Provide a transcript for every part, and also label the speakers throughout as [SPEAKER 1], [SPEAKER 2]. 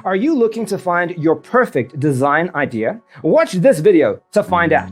[SPEAKER 1] Are you looking to find your perfect design idea? Watch this video to find out.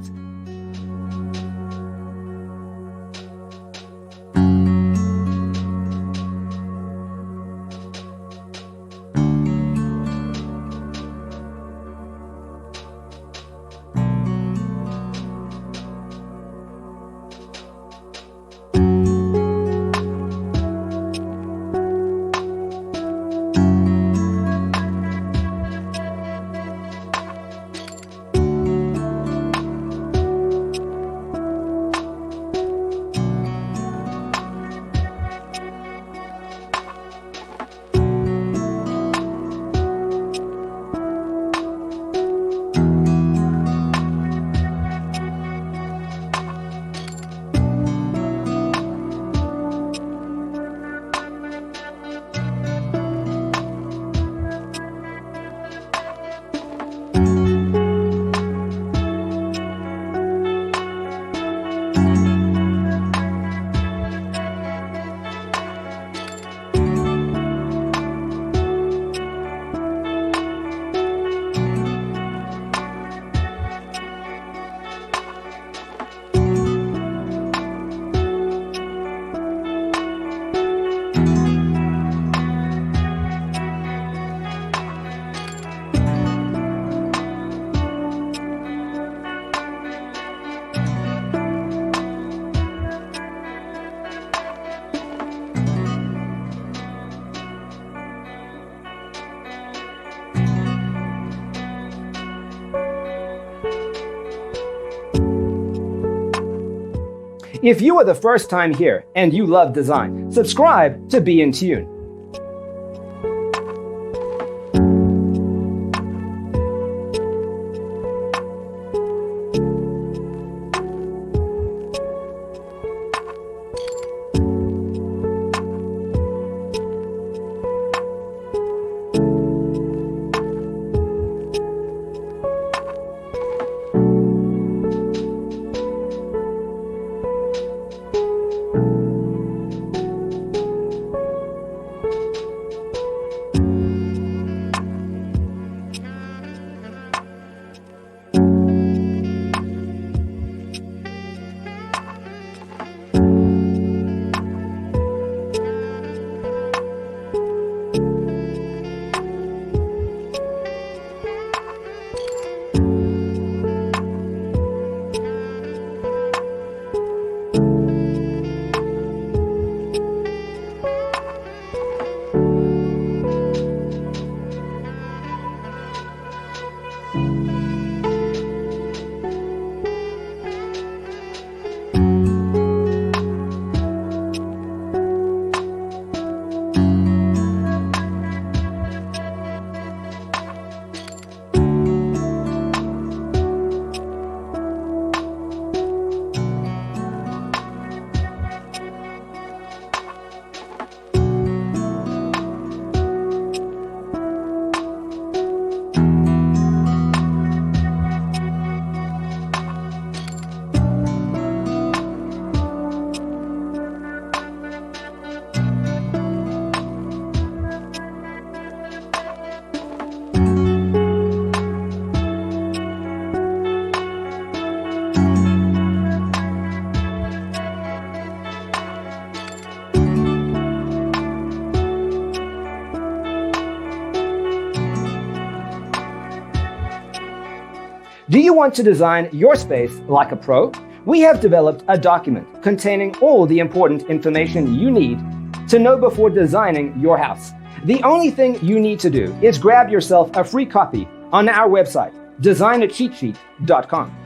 [SPEAKER 1] If you are the first time here and you love design, subscribe to Be in Tune. Do you want to design your space like a pro? We have developed a document containing all the important information you need to know before designing your house. The only thing you need to do is grab yourself a free copy on our website, designacheatsheet.com.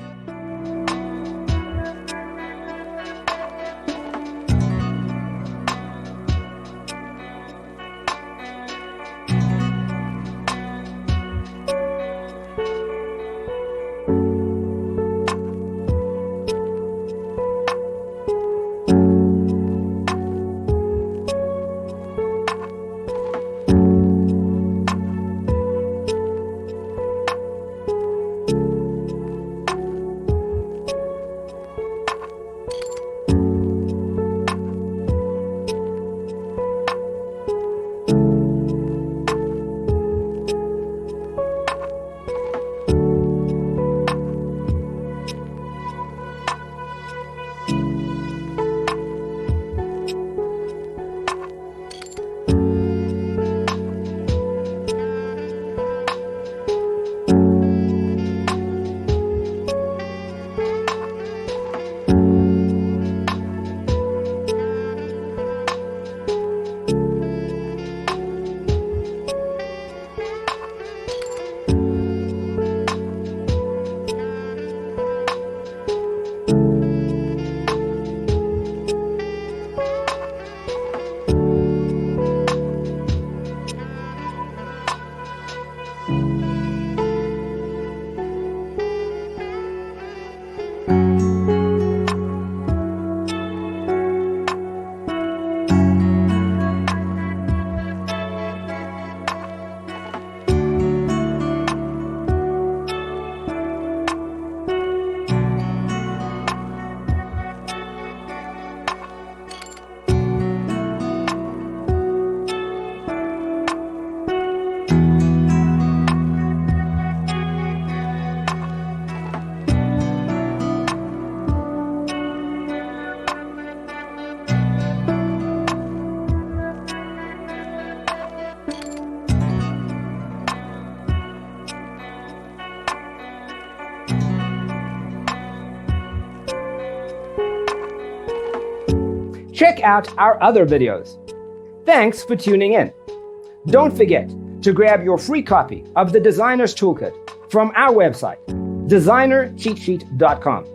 [SPEAKER 1] check out our other videos. Thanks for tuning in. Don't forget to grab your free copy of the Designer's Toolkit from our website, designercheatsheet.com.